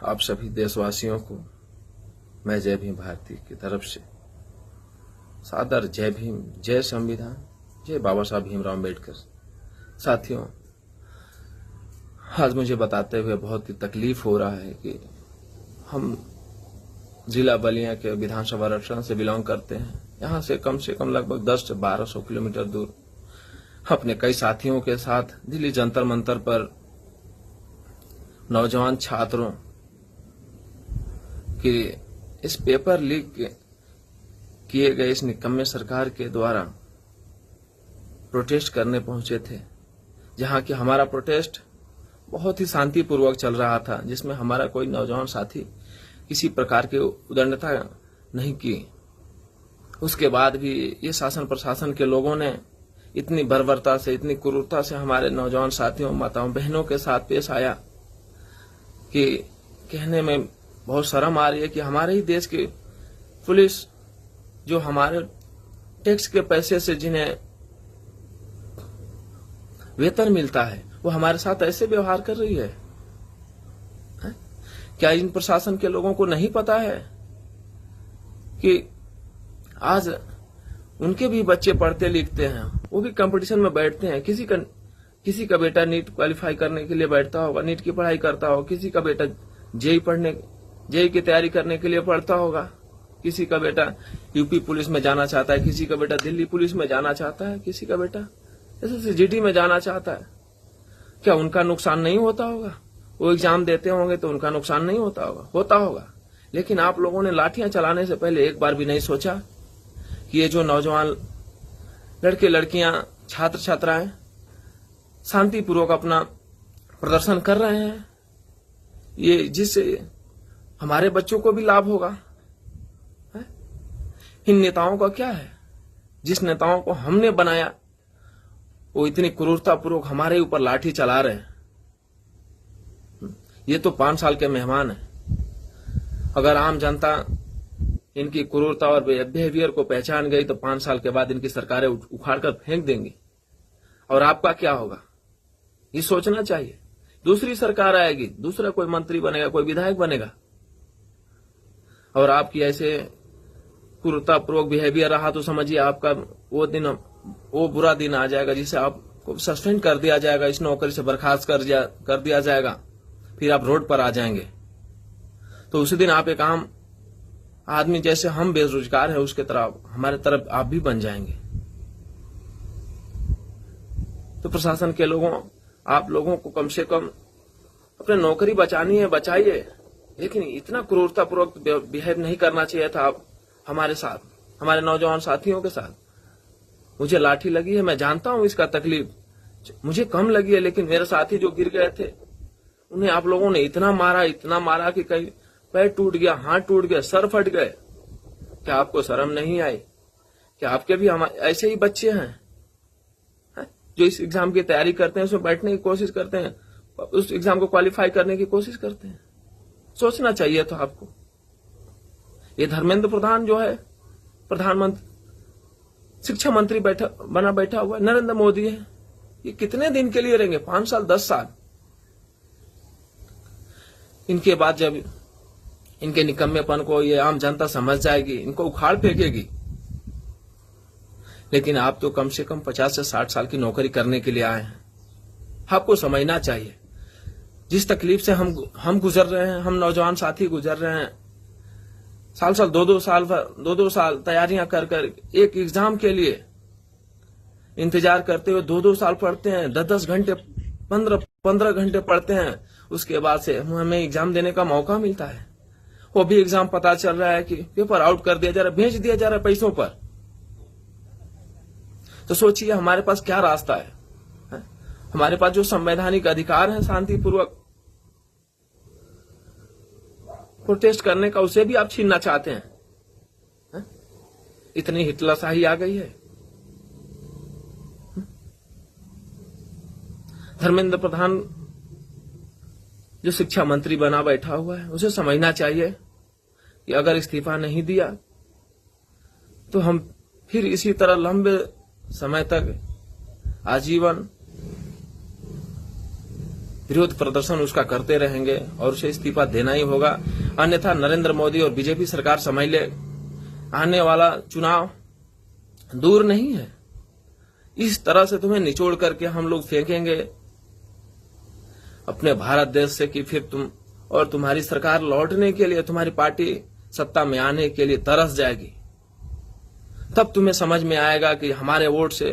आप सभी देशवासियों को मैं जय भीम भारती की तरफ से सादर जय भीम, जय संविधान, जय बाबा साहब भीमराव अम्बेडकर। साथियों, आज मुझे बताते हुए बहुत ही तकलीफ हो रहा है कि हम जिला बलिया के विधानसभा रक्षण से बिलोंग करते हैं। यहाँ से कम लगभग 10 से 1200 किलोमीटर दूर अपने कई साथियों के साथ दिल्ली जंतर मंतर पर नौजवान छात्रों कि इस पेपर लीक किए गए इस निकम्मे सरकार के द्वारा प्रोटेस्ट करने पहुंचे थे, जहां कि हमारा प्रोटेस्ट बहुत ही शांतिपूर्वक चल रहा था, जिसमें हमारा कोई नौजवान साथी किसी प्रकार की उद्दंडता नहीं की। उसके बाद भी ये शासन प्रशासन के लोगों ने इतनी बर्बरता से, इतनी क्रूरता से हमारे नौजवान साथियों, माताओं, बहनों के साथ पेश आया कि कहने में बहुत शर्म आ रही है कि हमारे ही देश की पुलिस, जो हमारे टैक्स के पैसे से जिन्हें वेतन मिलता है, वो हमारे साथ ऐसे व्यवहार कर रही है। क्या इन प्रशासन के लोगों को नहीं पता है कि आज उनके भी बच्चे पढ़ते लिखते हैं, वो भी कंपटीशन में बैठते हैं। किसी का बेटा नीट क्वालिफाई करने के लिए बैठता होगा, नीट की पढ़ाई करता होगा, किसी का बेटा जेई की तैयारी करने के लिए पढ़ता होगा, किसी का बेटा यूपी पुलिस में जाना चाहता है, किसी का बेटा दिल्ली पुलिस में जाना चाहता है, किसी का बेटा SSCGD में जाना चाहता है। क्या उनका नुकसान नहीं होता होगा? वो एग्जाम देते होंगे तो उनका नुकसान नहीं होता होगा? होता होगा। लेकिन आप लोगों ने लाठियां चलाने से पहले एक बार भी नहीं सोचा कि ये जो नौजवान लड़के लड़कियां, छात्र छात्राएं शांतिपूर्वक अपना प्रदर्शन कर रहे हैं, ये जिससे हमारे बच्चों को भी लाभ होगा। इन नेताओं का क्या है? जिस नेताओं को हमने बनाया वो इतनी क्रूरतापूर्वक हमारे ऊपर लाठी चला रहे हैं। ये तो 5 साल के मेहमान हैं। अगर आम जनता इनकी क्रूरता और बिहेवियर को पहचान गई तो 5 साल के बाद इनकी सरकारें उखाड़कर फेंक देंगी। और आपका क्या होगा, ये सोचना चाहिए। दूसरी सरकार आएगी, दूसरा कोई मंत्री बनेगा, कोई विधायक बनेगा, और आपकी ऐसे क्रूरतापूर्वक बिहेवियर रहा तो समझिए आपका वो बुरा दिन आ जाएगा, जिसे आपको सस्पेंड कर दिया जाएगा, इस नौकरी से बर्खास्त कर दिया जाएगा, फिर आप रोड पर आ जाएंगे। तो उसी दिन आप एक आम आदमी, जैसे हम बेरोजगार हैं उसके तरफ, हमारे तरफ आप भी बन जाएंगे। तो प्रशासन के लोगों, आप लोगों को कम से कम अपने नौकरी बचानी है, बचाइए, लेकिन इतना क्रूरतापूर्वक बिहेव नहीं करना चाहिए था आप हमारे साथ, हमारे नौजवान साथियों के साथ। मुझे लाठी लगी है, मैं जानता हूं इसका तकलीफ, मुझे कम लगी है, लेकिन मेरे साथी जो गिर गए थे उन्हें आप लोगों ने इतना मारा कि कहीं पैर टूट गया, हाथ टूट गया, सर फट गए। क्या आपको शर्म नहीं आई? क्या आपके भी ऐसे ही बच्चे हैं जो इस एग्जाम की तैयारी करते हैं, उसमें बैठने की कोशिश करते हैं, उस एग्जाम को क्वालिफाई करने की कोशिश करते हैं? सोचना चाहिए तो आपको। ये धर्मेंद्र प्रधान जो है प्रधानमंत्री, शिक्षा मंत्री बना बैठा हुआ है, नरेंद्र मोदी है, ये कितने दिन के लिए रहेंगे? 5 साल, 10 साल। इनके बाद जब इनके निकम्मेपन को ये आम जनता समझ जाएगी, इनको उखाड़ फेंकेगी। लेकिन आप तो कम से कम 50 से 60 साल की नौकरी करने के लिए आए हैं। आपको समझना चाहिए जिस तकलीफ से हम गुजर रहे हैं, हम नौजवान साथी गुजर रहे हैं, साल 2-2 साल तैयारियां कर एक एग्जाम के लिए इंतजार करते हुए 2-2 साल पढ़ते हैं, 10-10 घंटे, 15 घंटे पढ़ते हैं। उसके बाद से हमें एग्जाम देने का मौका मिलता है। वो भी एग्जाम पता चल रहा है कि पेपर आउट कर दिया जा रहा है, भेज दिया जा रहा है पैसों पर। तो सोचिए हमारे पास क्या रास्ता है? हमारे पास जो संवैधानिक अधिकार है शांतिपूर्वक प्रोटेस्ट करने का, उसे भी आप छीनना चाहते हैं। इतनी हिटलरशाही आ गई है। धर्मेंद्र प्रधान जो शिक्षा मंत्री बना बैठा हुआ है, उसे समझना चाहिए कि अगर इस्तीफा नहीं दिया तो हम फिर इसी तरह लंबे समय तक आजीवन विरोध प्रदर्शन उसका करते रहेंगे और उसे इस्तीफा देना ही होगा। अन्यथा नरेंद्र मोदी और बीजेपी सरकार समझ ले, आने वाला चुनाव दूर नहीं है। इस तरह से तुम्हें निचोड़ करके हम लोग फेंकेंगे अपने भारत देश से कि फिर तुम और तुम्हारी सरकार लौटने के लिए, तुम्हारी पार्टी सत्ता में आने के लिए तरस जाएगी। तब तुम्हें समझ में आएगा कि हमारे वोट से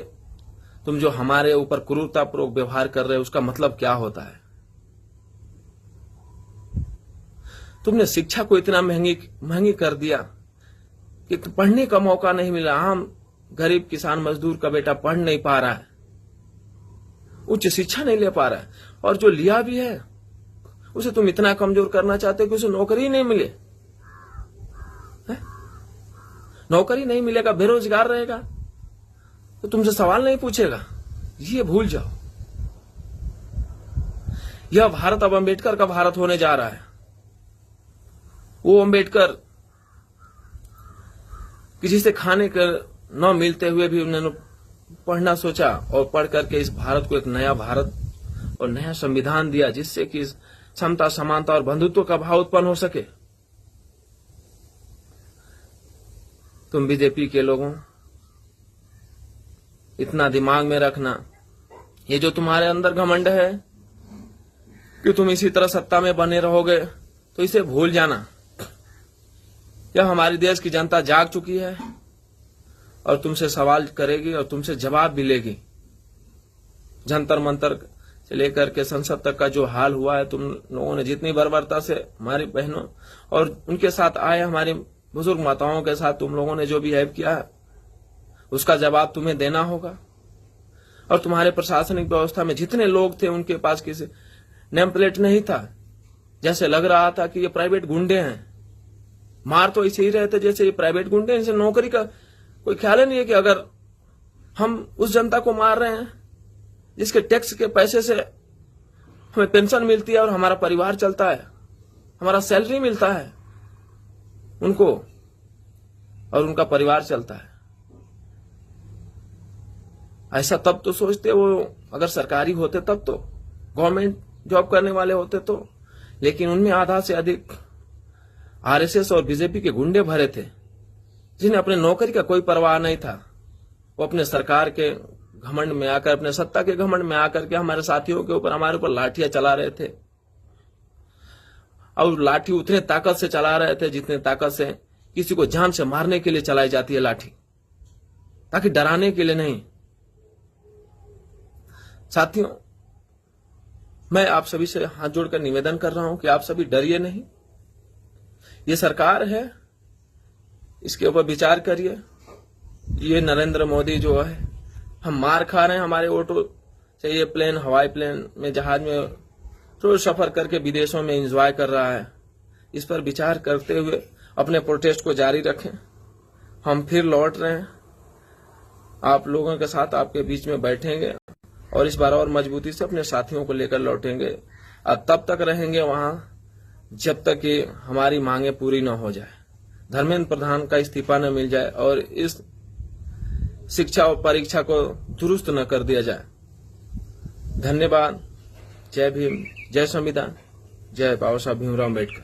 तुम जो हमारे ऊपर क्रूरतापूर्वक व्यवहार कर रहे हो उसका मतलब क्या होता है। तुमने शिक्षा को इतना महंगी कर दिया कि पढ़ने का मौका नहीं मिला। आम गरीब किसान मजदूर का बेटा पढ़ नहीं पा रहा है, उच्च शिक्षा नहीं ले पा रहा है, और जो लिया भी है उसे तुम इतना कमजोर करना चाहते हो कि उसे नौकरी ही नहीं मिले। नौकरी नहीं मिलेगा, बेरोजगार रहेगा तो तुमसे सवाल नहीं पूछेगा। ये भूल जाओ। यह भारत अब अंबेडकर का भारत होने जा रहा है। वो अंबेडकर किसी से खाने के न मिलते हुए भी उन्होंने पढ़ना सोचा और पढ़ करके इस भारत को एक नया भारत और नया संविधान दिया, जिससे कि समता, समानता और बंधुत्व का भाव उत्पन्न हो सके। तुम बीजेपी के लोगों, इतना दिमाग में रखना, ये जो तुम्हारे अंदर घमंड है कि तुम इसी तरह सत्ता में बने रहोगे, तो इसे भूल जाना। यह हमारी देश की जनता जाग चुकी है और तुमसे सवाल करेगी और तुमसे जवाब भी लेगी। जंतर मंतर से लेकर के संसद तक का जो हाल हुआ है, तुम लोगों ने जितनी बर्बरता से हमारी बहनों और उनके साथ आए हमारी बुजुर्ग माताओं के साथ तुम लोगों ने जो भी बिहेव किया है, उसका जवाब तुम्हें देना होगा। और तुम्हारे प्रशासनिक व्यवस्था में जितने लोग थे उनके पास किसी नेम प्लेट नहीं था। जैसे लग रहा था कि ये प्राइवेट गुंडे हैं। मार तो ऐसे ही रहे थे जैसे ये प्राइवेट गुंडे हैं। इनसे नौकरी का कोई ख्याल ही नहीं है कि अगर हम उस जनता को मार रहे हैं जिसके टैक्स के पैसे से हमें पेंशन मिलती है और हमारा परिवार चलता है, हमारा सैलरी मिलता है उनको और उनका परिवार चलता है। ऐसा तब तो सोचते वो अगर सरकारी होते, तब तो गवर्नमेंट जॉब करने वाले होते तो, लेकिन उनमें आधा से अधिक आरएसएस और बीजेपी के गुंडे भरे थे जिन्हें अपने नौकरी का कोई परवाह नहीं था। वो अपने सरकार के घमंड में आकर, अपने सत्ता के घमंड में आकर के हमारे साथियों के ऊपर, हमारे ऊपर लाठियां चला रहे थे। और लाठी उतने ताकत से चला रहे थे जितने ताकत से किसी को जान से मारने के लिए चलाई जाती है लाठी, ताकि डराने के लिए नहीं। साथियों, मैं आप सभी से हाथ जोड़कर निवेदन कर रहा हूं कि आप सभी डरिए नहीं। ये सरकार है, इसके ऊपर विचार करिए। ये नरेंद्र मोदी जो है, हम मार खा रहे हैं, हमारे ऑटो से ये प्लेन, हवाई प्लेन में, जहाज में रोज सफर करके विदेशों में एंजॉय कर रहा है। इस पर विचार करते हुए अपने प्रोटेस्ट को जारी रखें। हम फिर लौट रहे हैं, आप लोगों के साथ आपके बीच में बैठेंगे और इस बार और मजबूती से अपने साथियों को लेकर लौटेंगे। और तब तक रहेंगे वहां जब तक कि हमारी मांगे पूरी न हो जाए, धर्मेंद्र प्रधान का इस्तीफा न मिल जाए और इस शिक्षा और परीक्षा को दुरुस्त न कर दिया जाए। धन्यवाद। जय भीम, जय संविधान, जय बाबा साहब भीमराव अम्बेडकर।